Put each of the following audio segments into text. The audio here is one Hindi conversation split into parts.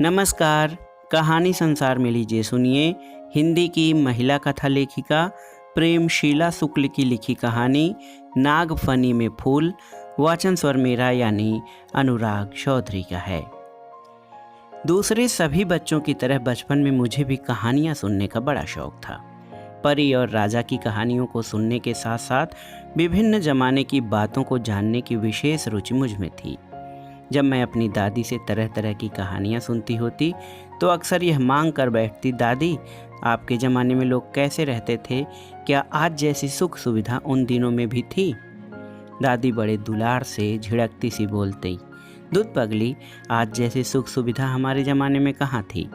नमस्कार। कहानी संसार में लीजिए सुनिए हिंदी की महिला कथा लेखिका प्रेमशीला शुक्ल की लिखी कहानी नागफनी में फूल। वाचन स्वर मेरा यानी अनुराग चौधरी का है। दूसरे सभी बच्चों की तरह बचपन में मुझे भी कहानियां सुनने का बड़ा शौक था। परी और राजा की कहानियों को सुनने के साथ साथ विभिन्न जमाने की बातों को जानने की विशेष रुचि मुझ में थी। जब मैं अपनी दादी से तरह तरह की कहानियाँ सुनती होती तो अक्सर यह मांग कर बैठती, दादी आपके ज़माने में लोग कैसे रहते थे? क्या आज जैसी सुख सुविधा उन दिनों में भी थी? दादी बड़े दुलार से झिड़कती सी बोलती, दूध पगली, आज जैसी सुख सुविधा हमारे ज़माने में कहाँ थी?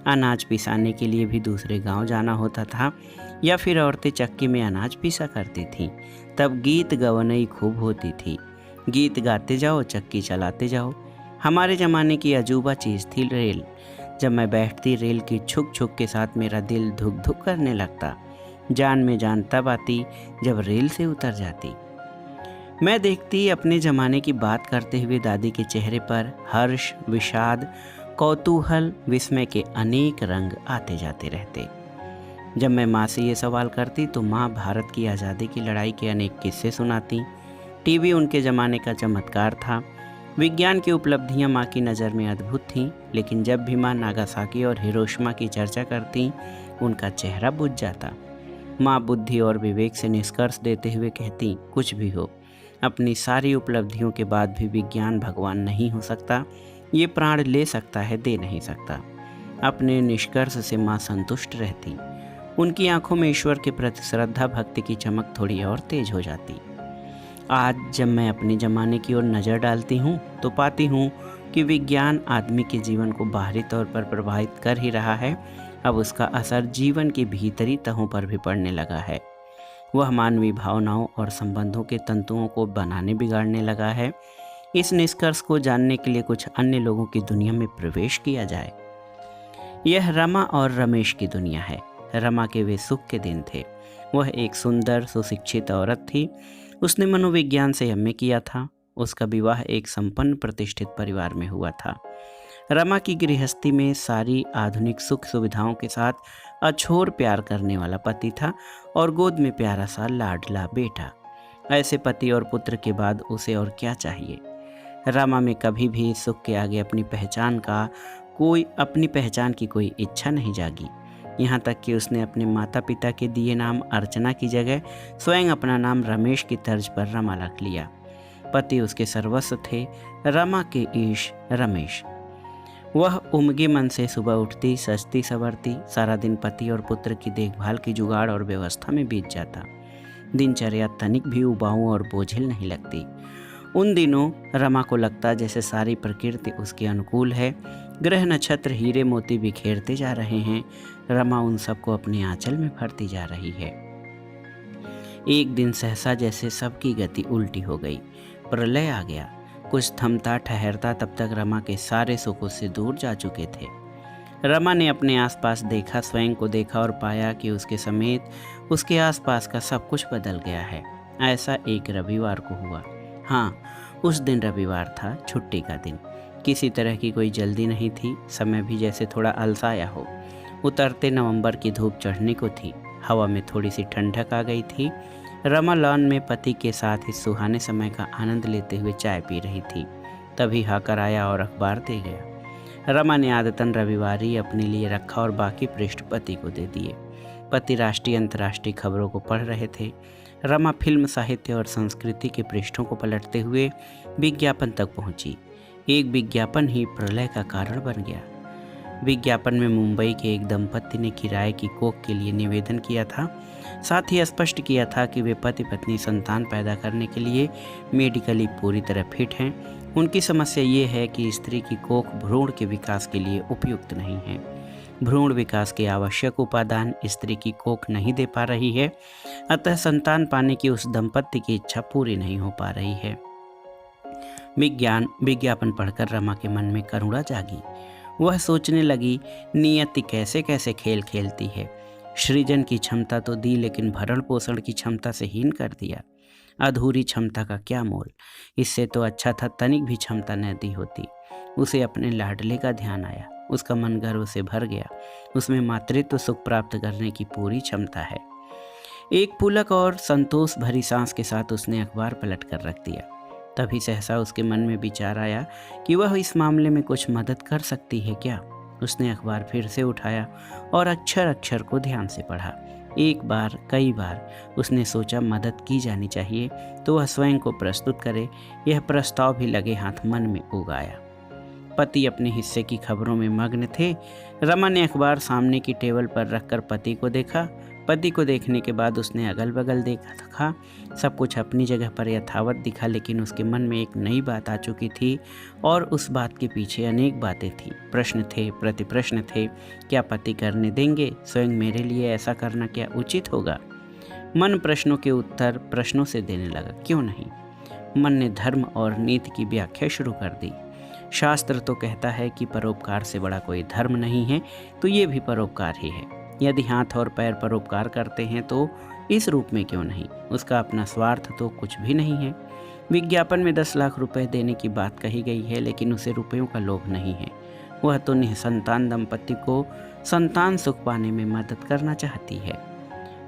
अनाज पिसाने के लिए भी दूसरे गांव जाना होता था या फिर औरतें चक्की में अनाज पीसा करती थीं। तब गीत गवनई खूब होती थी, गीत गाते जाओ चक्की चलाते जाओ। हमारे ज़माने की अजूबा चीज़ थी रेल। जब मैं बैठती रेल की छुक छुक के साथ मेरा दिल धुक धुक करने लगता। जान में जान तब आती जब रेल से उतर जाती। मैं देखती अपने ज़माने की बात करते हुए दादी के चेहरे पर हर्ष, विषाद, कौतूहल, विस्मय के अनेक रंग आते जाते रहते। जब मैं माँ से ये सवाल करती तो माँ भारत की आज़ादी की लड़ाई के अनेक किस्से सुनाती। टीवी उनके ज़माने का चमत्कार था। विज्ञान की उपलब्धियां माँ की नज़र में अद्भुत थीं, लेकिन जब भी माँ नागासाकी और हिरोशिमा की चर्चा करती उनका चेहरा बुझ जाता। माँ बुद्धि और विवेक से निष्कर्ष देते हुए कहती, कुछ भी हो, अपनी सारी उपलब्धियों के बाद भी विज्ञान भगवान नहीं हो सकता। ये प्राण ले सकता है, दे नहीं सकता। अपने निष्कर्ष से माँ संतुष्ट रहती। उनकी आंखों में ईश्वर के प्रति श्रद्धा भक्ति की चमक थोड़ी और तेज हो जाती। आज जब मैं अपने ज़माने की ओर नज़र डालती हूँ तो पाती हूँ कि विज्ञान आदमी के जीवन को बाहरी तौर पर प्रभावित कर ही रहा है, अब उसका असर जीवन की भीतरी तहों पर भी पड़ने लगा है। वह मानवीय भावनाओं और संबंधों के तंतुओं को बनाने बिगाड़ने लगा है। इस निष्कर्ष को जानने के लिए कुछ अन्य लोगों की दुनिया में प्रवेश किया जाए। यह रमा और रमेश की दुनिया है। रमा के वे सुख के दिन थे। वह एक सुंदर सुशिक्षित औरत थी। उसने मनोविज्ञान से एमए किया था। उसका विवाह एक संपन्न प्रतिष्ठित परिवार में हुआ था। रमा की गृहस्थी में सारी आधुनिक सुख सुविधाओं के साथ अछोर प्यार करने वाला पति था और गोद में प्यारा सा लाडला बेटा। ऐसे पति और पुत्र के बाद उसे और क्या चाहिए? रमा में कभी भी सुख के आगे अपनी पहचान की कोई इच्छा नहीं जागी। यहाँ तक कि उसने अपने माता पिता के दिए नाम अर्चना की जगह स्वयं अपना नाम रमेश की तर्ज पर रमा रख लिया। पति उसके सर्वस्व थे, रमा के ईश रमेश। वह उमगे मन से सुबह उठती, सजती संवरती, सारा दिन पति और पुत्र की देखभाल की जुगाड़ और व्यवस्था में बीत जाता। दिनचर्या तनिक भी उबाऊ और बोझिल नहीं लगती। उन दिनों रमा को लगता जैसे सारी प्रकृति उसके अनुकूल है। ग्रह नक्षत्र हीरे मोती बिखेरते जा रहे हैं। रमा उन सबको अपने आंचल में भरती जा रही है। एक दिन सहसा जैसे सबकी गति उल्टी हो गई। प्रलय आ गया। कुछ थमता ठहरता तब तक रमा के सारे सुख उससे दूर जा चुके थे। रमा ने अपने आसपास देखा, स्वयं को देखा और पाया कि उसके समेत उसके आसपास का सब कुछ बदल गया है। ऐसा एक रविवार को हुआ। हाँ, उस दिन रविवार था, छुट्टी का दिन। किसी तरह की कोई जल्दी नहीं थी। समय भी जैसे थोड़ा अलसाया हो। उतरते नवंबर की धूप चढ़ने को थी। हवा में थोड़ी सी ठंडक आ गई थी। रमा लॉन में पति के साथ इस सुहाने समय का आनंद लेते हुए चाय पी रही थी। तभी हाकर आया और अखबार दे गया। रमा ने आदतन रविवार ही अपने लिए रखा और बाकी पृष्ठ पति को दे दिए। पति राष्ट्रीय अंतर्राष्ट्रीय खबरों को पढ़ रहे थे। रमा फिल्म, साहित्य और संस्कृति के पृष्ठों को पलटते हुए विज्ञापन तक पहुंची। एक विज्ञापन ही प्रलय का कारण बन गया। विज्ञापन में मुंबई के एक दंपत्ति ने किराए की कोख के लिए निवेदन किया था। साथ ही स्पष्ट किया था कि वे पति पत्नी संतान पैदा करने के लिए मेडिकली पूरी तरह फिट हैं। उनकी समस्या ये है कि स्त्री की कोख भ्रूण के विकास के लिए उपयुक्त नहीं है। भ्रूण विकास के आवश्यक उपादान स्त्री की कोख नहीं दे पा रही है। अतः संतान पाने की उस दंपत्ति की इच्छा पूरी नहीं हो पा रही है। विज्ञापन पढ़कर रमा के मन में करुणा जागी। वह सोचने लगी, नियति कैसे कैसे खेल खेलती है। सृजन की क्षमता तो दी, लेकिन भरण पोषण की क्षमता से हीन कर दिया। अधूरी क्षमता का क्या मोल। इससे तो अच्छा था तनिक भी क्षमता न दी होती। उसे अपने लाडले का ध्यान आया। उसका मन गर्व से भर गया। उसमें मातृत्व सुख प्राप्त करने की पूरी क्षमता है। एक पुलक और संतोष भरी सांस के साथ उसने अखबार पलट कर रख दिया। तभी सहसा उसके मन में विचार आया कि वह इस मामले में कुछ मदद कर सकती है क्या। उसने अखबार फिर से उठाया और अक्षर अक्षर को ध्यान से पढ़ा। एक बार, कई बार उसने सोचा मदद की जानी चाहिए तो वह स्वयं को प्रस्तुत करे। यह प्रस्ताव भी लगे हाथ मन में उगाया। पति अपने हिस्से की खबरों में मग्न थे। रमा ने अखबार सामने की टेबल पर रखकर पति को देखा। पति को देखने के बाद उसने अगल बगल देखा। सब कुछ अपनी जगह पर यथावत दिखा, लेकिन उसके मन में एक नई बात आ चुकी थी और उस बात के पीछे अनेक बातें थी। प्रश्न थे, प्रतिप्रश्न थे। क्या पति करने देंगे? स्वयं मेरे लिए ऐसा करना क्या उचित होगा? मन प्रश्नों के उत्तर प्रश्नों से देने लगा। क्यों नहीं? मन ने धर्म और नीति की व्याख्या शुरू कर दी। शास्त्र तो कहता है कि परोपकार से बड़ा कोई धर्म नहीं है, तो ये भी परोपकार ही है। यदि हाथ और पैर परोपकार करते हैं तो इस रूप में क्यों नहीं? उसका अपना स्वार्थ तो कुछ भी नहीं है। विज्ञापन में 10 लाख रुपए देने की बात कही गई है, लेकिन उसे रुपयों का लोभ नहीं है। वह तो निसंतान दंपति को संतान सुख पाने में मदद करना चाहती है।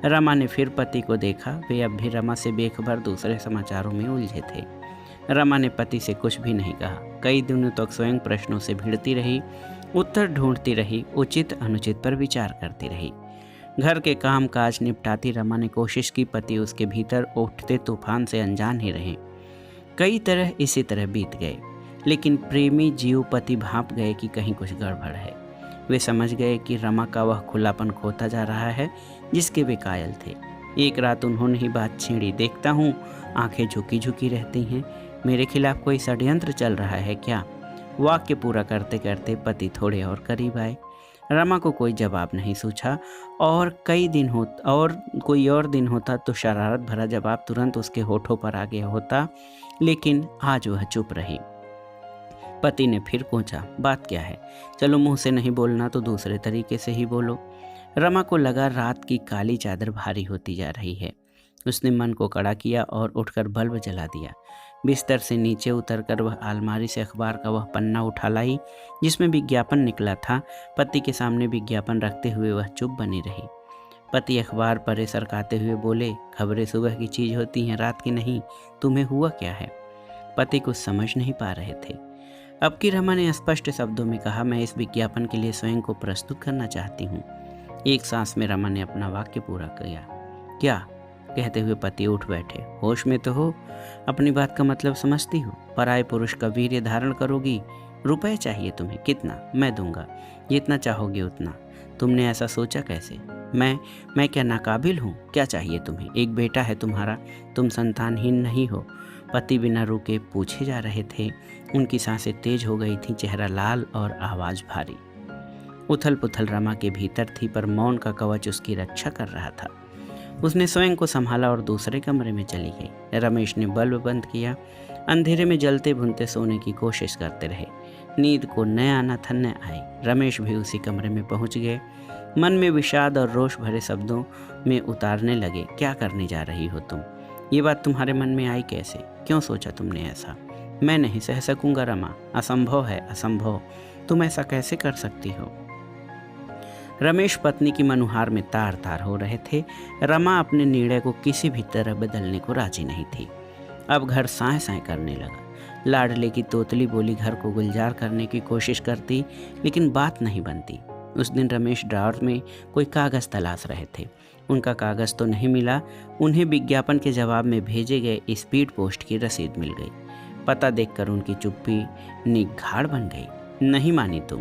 रमा ने फिर पति को देखा। वे अब भी रमा से बेखबर दूसरे समाचारों में उलझे थे। रमा ने पति से कुछ भी नहीं कहा। कई दिनों तक स्वयं प्रश्नों से भिड़ती रही, उत्तर ढूंढती रही, उचित अनुचित पर विचार करती रही। घर के काम काज निपटाती रमा ने कोशिश की पति उसके भीतर उठते तूफान से अनजान ही रहे। कई तरह इसी तरह बीत गए, लेकिन प्रेमी जीव पति भांप गए कि कहीं कुछ गड़बड़ है। वे समझ गए कि रमा का वह खुलापन खोता जा रहा है जिसके वे कायल थे। एक रात उन्होंने ही बात छेड़ी। देखता हूँ आंखें झुकी झुकी रहती हैं। मेरे खिलाफ कोई षड्यंत्र चल रहा है क्या? वाक्य पूरा करते करते पति थोड़े और करीब आए। रमा को कोई जवाब नहीं सूझा और कोई और दिन होता तो शरारत भरा जवाब तुरंत उसके होठों पर आ गया होता, लेकिन आज वह चुप रही। पति ने फिर पूछा, बात क्या है? चलो मुंह से नहीं बोलना तो दूसरे तरीके से ही बोलो। रमा को लगा रात की काली चादर भारी होती जा रही है। उसने मन को कड़ा किया और उठकर बल्ब जला दिया। बिस्तर से नीचे उतरकर वह अलमारी से अखबार का वह पन्ना उठा लाई जिसमें विज्ञापन निकला था। पति के सामने विज्ञापन रखते हुए वह चुप बनी रही। पति अखबार परे सरकाते हुए बोले, खबरें सुबह की चीज़ होती हैं, रात की नहीं। तुम्हें हुआ क्या है? पति कुछ समझ नहीं पा रहे थे। अब की रमा ने स्पष्ट शब्दों में कहा, मैं इस विज्ञापन के लिए स्वयं को प्रस्तुत करना चाहती हूँ। एक सांस में रमा ने अपना वाक्य पूरा किया। क्या? कहते हुए पति उठ बैठे। होश में तो हो? अपनी बात का मतलब समझती हो? पराये पुरुष का वीर्य धारण करोगी? रुपए चाहिए तुम्हें? कितना? मैं दूंगा, जितना चाहोगे उतना। तुमने ऐसा सोचा कैसे? मैं क्या नाकाबिल हूँ? क्या चाहिए तुम्हें? एक बेटा है तुम्हारा, तुम संतानहीन नहीं हो। पति बिना रुके पूछे जा रहे थे। उनकी सांसें तेज हो गई थी, चेहरा लाल और आवाज भारी। उथल पुथल रमा के भीतर थी, पर मौन का कवच उसकी रक्षा कर रहा था। उसने स्वयं को संभाला और दूसरे कमरे में चली गई। रमेश ने बल्ब बंद किया। अंधेरे में जलते भुनते सोने की कोशिश करते रहे। नींद को न आना था न आई। रमेश भी उसी कमरे में पहुंच गए। मन में विषाद और रोष भरे शब्दों में उतारने लगे, क्या करने जा रही हो तुम? ये बात तुम्हारे मन में आई कैसे? क्यों सोचा तुमने ऐसा? मैं नहीं सह सकूंगा रमा, असंभव है, असंभव। तुम ऐसा कैसे कर सकती हो? रमेश पत्नी की मनुहार में तार तार हो रहे थे। रमा अपने निर्णय को किसी भी तरह बदलने को राजी नहीं थी। अब घर साए साए करने लगा। लाडले की तोतली बोली घर को गुलजार करने की कोशिश करती, लेकिन बात नहीं बनती। उस दिन रमेश ड्रॉर में कोई कागज़ तलाश रहे थे। उनका कागज़ तो नहीं मिला। उन्हें विज्ञापन के जवाब में भेजे गए स्पीड पोस्ट की रसीद मिल गई। पता देखकर उनकी चुप्पी निगाड़ बन गई। नहीं मानी तुम?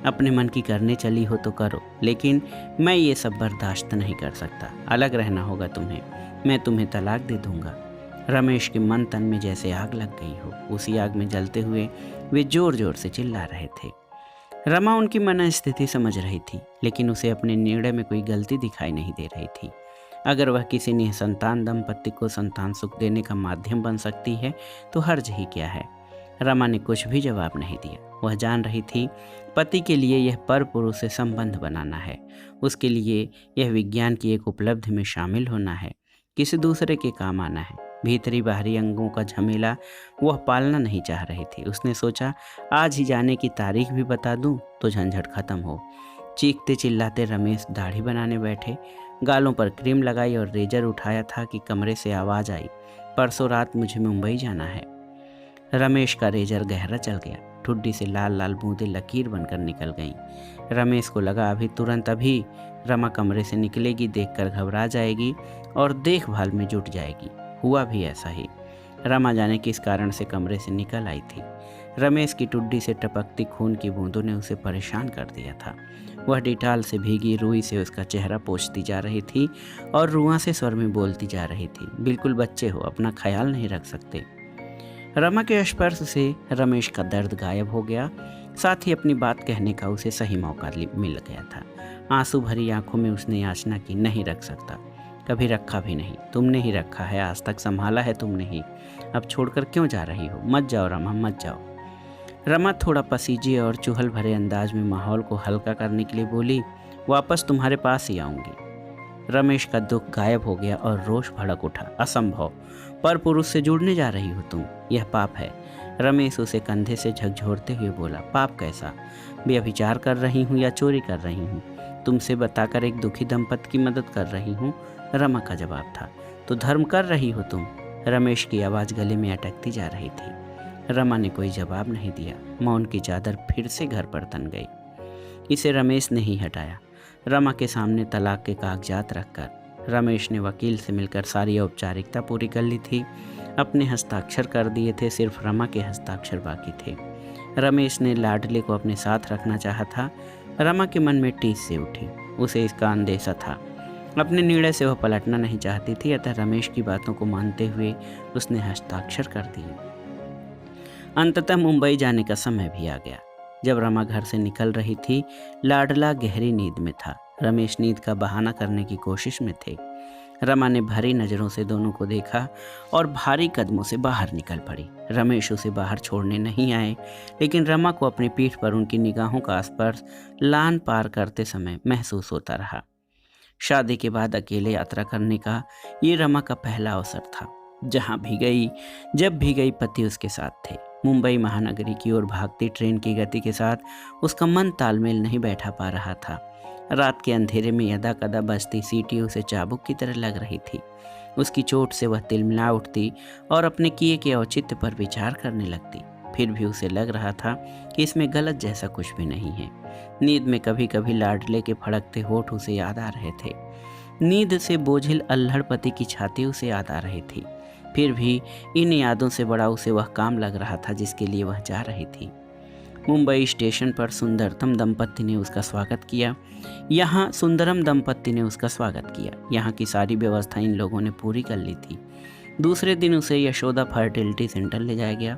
अपने मन की करने चली हो तो करो, लेकिन मैं ये सब बर्दाश्त नहीं कर सकता। अलग रहना होगा तुम्हें। मैं तुम्हें तलाक दे दूंगा। रमेश के मन तन में जैसे आग लग गई हो। उसी आग में जलते हुए वे जोर जोर से चिल्ला रहे थे। रमा उनकी मनस्थिति समझ रही थी, लेकिन उसे अपने निर्णय में कोई गलती दिखाई नहीं दे रही थी। अगर वह किसी निसंतान दंपति को संतान सुख देने का माध्यम बन सकती है तो हर्ज ही क्या है। रमा ने कुछ भी जवाब नहीं दिया। वह जान रही थी पति के लिए यह पर पुरुष से संबंध बनाना है। उसके लिए यह विज्ञान की एक उपलब्धि में शामिल होना है, किसी दूसरे के काम आना है। भीतरी बाहरी अंगों का झमेला वह पालना नहीं चाह रही थी। उसने सोचा आज ही जाने की तारीख भी बता दूं तो झंझट खत्म हो। चीखते चिल्लाते रमेश दाढ़ी बनाने बैठे। गालों पर क्रीम लगाई और रेजर उठाया था कि कमरे से आवाज़ आई, परसों रात मुझे मुंबई जाना है। रमेश का रेजर गहरा चल गया। ठुड्डी से लाल लाल बूंदें लकीर बनकर निकल गईं। रमेश को लगा अभी रमा कमरे से निकलेगी, देखकर घबरा जाएगी और देखभाल में जुट जाएगी। हुआ भी ऐसा ही। रमा जाने किस कारण से कमरे से निकल आई थी। रमेश की ठुड्डी से टपकती खून की बूंदों ने उसे परेशान कर दिया था। वह डिटाल से भीगी रुई से उसका चेहरा पोंछती जा रही थी और रुआ से स्वर में बोलती जा रही थी, बिल्कुल बच्चे हो, अपना ख्याल नहीं रख सकते। रमा के स्पर्श से रमेश का दर्द गायब हो गया, साथ ही अपनी बात कहने का उसे सही मौका मिल गया था। आंसू भरी आंखों में उसने याचना की, नहीं रख सकता, कभी रखा भी नहीं। तुमने ही रखा है, आज तक संभाला है तुमने ही, अब छोड़कर क्यों जा रही हो? मत जाओ रमा, मत जाओ। रमा थोड़ा पसीजे और चुहल भरे अंदाज में माहौल को हल्का करने के लिए बोली, वापस तुम्हारे पास ही आऊँगी। रमेश का दुख गायब हो गया और रोष भड़क उठा, असंभव, पर पुरुष से जुड़ने जा रही हो तुम, यह पाप है। रमेश उसे कंधे से झकझोरते हुए बोला, पाप कैसा? व्यभिचार कर रही हूँ या चोरी कर रही हूँ? तुमसे बताकर एक दुखी दंपति की मदद कर रही हूँ, रमा का जवाब था। तो धर्म कर रही हो तुम? रमेश की आवाज़ गले में अटकती जा रही थी। रमा ने कोई जवाब नहीं दिया। मौन की चादर फिर से घर पर तन गई। इसे रमेश ने ही हटाया। रमा के सामने तलाक के कागजात रखकर रमेश ने वकील से मिलकर सारी औपचारिकता पूरी कर ली थी। अपने हस्ताक्षर कर दिए थे, सिर्फ रमा के हस्ताक्षर बाकी थे। रमेश ने लाडले को अपने साथ रखना चाहा था। रमा के मन में टीस से उठी, उसे इसका अंदेशा था। अपने निर्णय से वह पलटना नहीं चाहती थी, अतः रमेश की बातों को मानते हुए उसने हस्ताक्षर कर दिए। अंततः मुंबई जाने का समय भी आ गया। जब रमा घर से निकल रही थी, लाडला गहरी नींद में था। रमेश नींद का बहाना करने की कोशिश में थे। रमा ने भारी नज़रों से दोनों को देखा और भारी कदमों से बाहर निकल पड़ी। रमेश उसे बाहर छोड़ने नहीं आए, लेकिन रमा को अपनी पीठ पर उनकी निगाहों का स्पर्श लान पार करते समय महसूस होता रहा। शादी के बाद अकेले यात्रा करने का ये रमा का पहला अवसर था। जहाँ भी गई, जब भी गई, पति उसके साथ थे। मुंबई महानगरी की ओर भागती ट्रेन की गति के साथ उसका मन तालमेल नहीं बैठा पा रहा था। रात के अंधेरे में यदा कदा बजती सीटी उसे चाबुक की तरह लग रही थी। उसकी चोट से वह तिलमिला उठती और अपने किए के औचित्य पर विचार करने लगती। फिर भी उसे लग रहा था कि इसमें गलत जैसा कुछ भी नहीं है। नींद में कभी कभी लाडले के फड़कते होठ उसे याद आ रहे थे। नींद से बोझिल अल्हड़ पति की छाती उसे याद आ रही थी। फिर भी इन यादों से बड़ा उसे वह काम लग रहा था जिसके लिए वह जा रही थी। मुंबई स्टेशन पर सुंदरतम दंपत्ति ने उसका स्वागत किया। यहाँ की सारी व्यवस्था इन लोगों ने पूरी कर ली थी। दूसरे दिन उसे यशोदा फर्टिलिटी सेंटर ले जाया गया।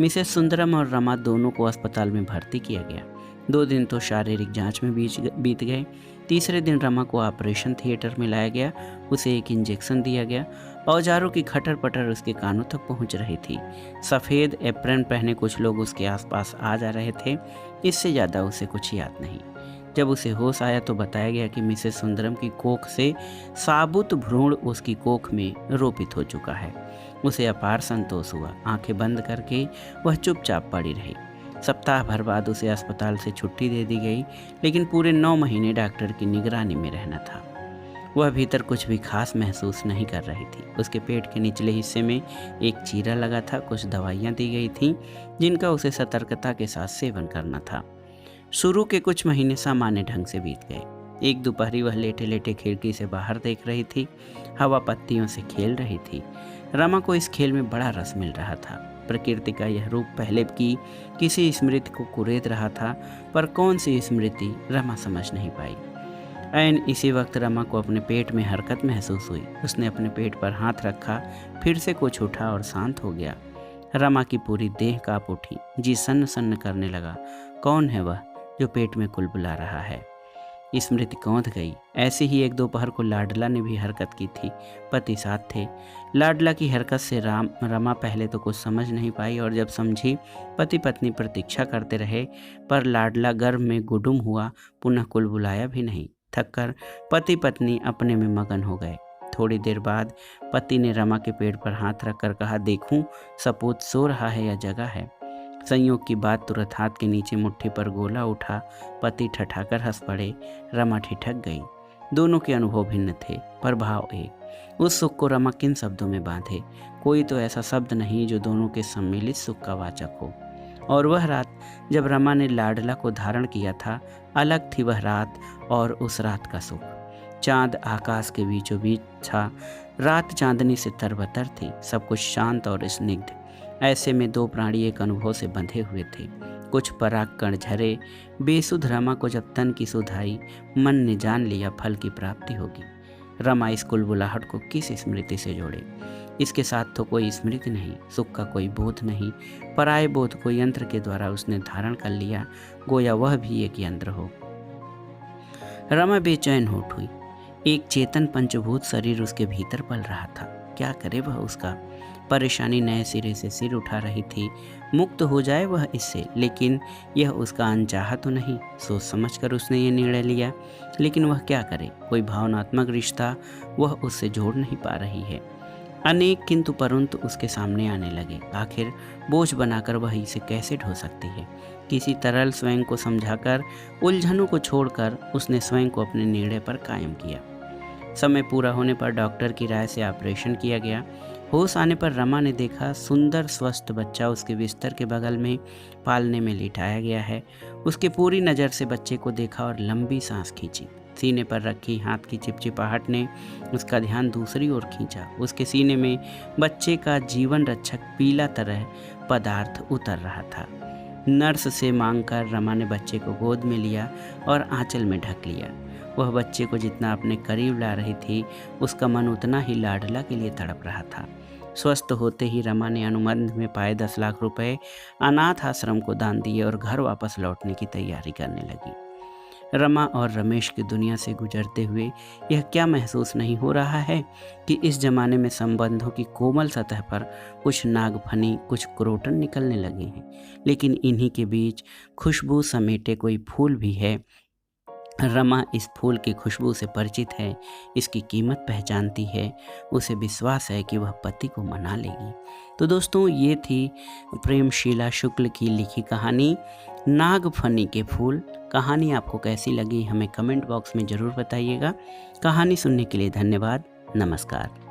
मिसेस सुंदरम और रमा दोनों को अस्पताल में भर्ती किया गया। 2 दिन तो शारीरिक जांच में बीत गए। तीसरे दिन रमा को ऑपरेशन थिएटर में लाया गया। उसे एक इंजेक्शन दिया गया। औजारों की खटर पटर उसके कानों तक पहुंच रही थी। सफ़ेद एप्रन पहने कुछ लोग उसके आसपास आ जा रहे थे। इससे ज़्यादा उसे कुछ याद नहीं। जब उसे होश आया तो बताया गया कि मिसेस सुंदरम की कोख से साबुत भ्रूण उसकी कोख में रोपित हो चुका है। उसे अपार संतोष हुआ। आंखें बंद करके वह चुपचाप पड़ी रही। सप्ताह भर बाद उसे अस्पताल से छुट्टी दे दी गई, लेकिन पूरे 9 महीने डॉक्टर की निगरानी में रहना था। वह भीतर कुछ भी खास महसूस नहीं कर रही थी। उसके पेट के निचले हिस्से में एक चीरा लगा था। कुछ दवाइयाँ दी गई थीं जिनका उसे सतर्कता के साथ सेवन करना था। शुरू के कुछ महीने सामान्य ढंग से बीत गए। एक दोपहरी वह लेटे लेटे खिड़की से बाहर देख रही थी। हवा पत्तियों से खेल रही थी। रमा को इस खेल में बड़ा रस मिल रहा था। प्रकृति का यह रूप पहले की किसी स्मृति को कुरेद रहा था, पर कौन सी स्मृति रमा समझ नहीं पाई। ऐन इसी वक्त रमा को अपने पेट में हरकत महसूस हुई। उसने अपने पेट पर हाथ रखा, फिर से कुछ उठा और शांत हो गया। रमा की पूरी देह कांप उठी, जी सन्न सन्न करने लगा। कौन है वह जो पेट में कुलबुला रहा है? स्मृति कौंध गई। ऐसे ही एक दोपहर को लाडला ने भी हरकत की थी। पति साथ थे। लाडला की हरकत से रमा पहले तो कुछ समझ नहीं पाई, और जब समझी पति पत्नी प्रतीक्षा करते रहे, पर लाडला गर्भ में गुडुम हुआ, पुनः कुलबुलाया भी नहीं। थककर पति पत्नी अपने में मगन हो गए। थोड़ी देर बाद पति ने रमा के पेट पर हाथ रखकर कहा, देखूं सपूत सो रहा है या जगा है। संयोग की बात, तुरंत हाथ के नीचे मुट्ठी पर गोला उठा। पति ठठाकर हंस पड़े, रमा ठिठक गई। दोनों के अनुभव भिन्न थे पर भाव एक। उस सुख को रमा किन शब्दों में बांधे? कोई तो ऐसा शब्द नहीं जो दोनों के सम्मिलित सुख का वाचक हो। और वह रात जब रमा ने लाडला को धारण किया था, अलग थी वह रात और उस रात का सुख। चांद आकाश के बीचों बीच था। रात चांदनी से तरबतर थी, सब कुछ शांत और स्निग्ध। ऐसे में दो प्राणी एक अनुभव से बंधे हुए थे। कुछ पराग कण झरे। बेसुध रमा को जब तन की सुध आई, मन ने जान लिया फल की प्राप्ति होगी। रमा इस कुलबुलाहट को किस स्मृति से जोड़े? इसके साथ तो कोई स्मृति नहीं, सुख का कोई बोध नहीं। पराये बोध को यंत्र के द्वारा उसने धारण कर लिया, गोया वह भी एक यंत्र हो। रमा बेचैन हो उठी। एक चेतन पंचभूत शरीर उसके भीतर पल रहा था। क्या करे वह उसका? परेशानी नए सिरे से सिर उठा रही थी। मुक्त हो जाए वह इससे, लेकिन यह उसका अनचाहा तो नहीं। सोच समझकर उसने ये निर्णय लिया, लेकिन वह क्या करे? कोई भावनात्मक रिश्ता वह उससे जोड़ नहीं पा रही है। अनेक किंतु परंतु उसके सामने आने लगे। आखिर बोझ बनाकर वह इसे कैसे ढो सकती है? किसी तरल स्वयं को समझाकर, उलझनों को छोड़कर उसने स्वयं को अपने निर्णय पर कायम किया। समय पूरा होने पर डॉक्टर की राय से ऑपरेशन किया गया। होश आने पर रमा ने देखा सुंदर स्वस्थ बच्चा उसके बिस्तर के बगल में पालने में लिटाया गया है। उसके पूरी नज़र से बच्चे को देखा और लंबी सांस खींची। सीने पर रखी हाथ की चिपचिपाहट ने उसका ध्यान दूसरी ओर खींचा। उसके सीने में बच्चे का जीवन रक्षक पीला तरह पदार्थ उतर रहा था। नर्स से मांगकर रमा ने बच्चे को गोद में लिया और आंचल में ढक लिया। वह बच्चे को जितना अपने करीब ला रही थी, उसका मन उतना ही लाडला के लिए तड़प रहा था। स्वस्थ होते ही रमा ने अनुबंध में पाए 10 लाख रुपए अनाथ आश्रम को दान दिए और घर वापस लौटने की तैयारी करने लगी। रमा और रमेश की दुनिया से गुजरते हुए यह क्या महसूस नहीं हो रहा है कि इस जमाने में संबंधों की कोमल सतह पर कुछ नागफनी, कुछ क्रोटन निकलने लगे हैं, लेकिन इन्हीं के बीच खुशबू समेटे कोई फूल भी है। रमा इस फूल की खुशबू से परिचित है, इसकी कीमत पहचानती है। उसे विश्वास है कि वह पति को मना लेगी। तो दोस्तों, ये थी प्रेमशीला शुक्ल की लिखी कहानी नागफनी के फूल। कहानी आपको कैसी लगी हमें कमेंट बॉक्स में ज़रूर बताइएगा। कहानी सुनने के लिए धन्यवाद। नमस्कार।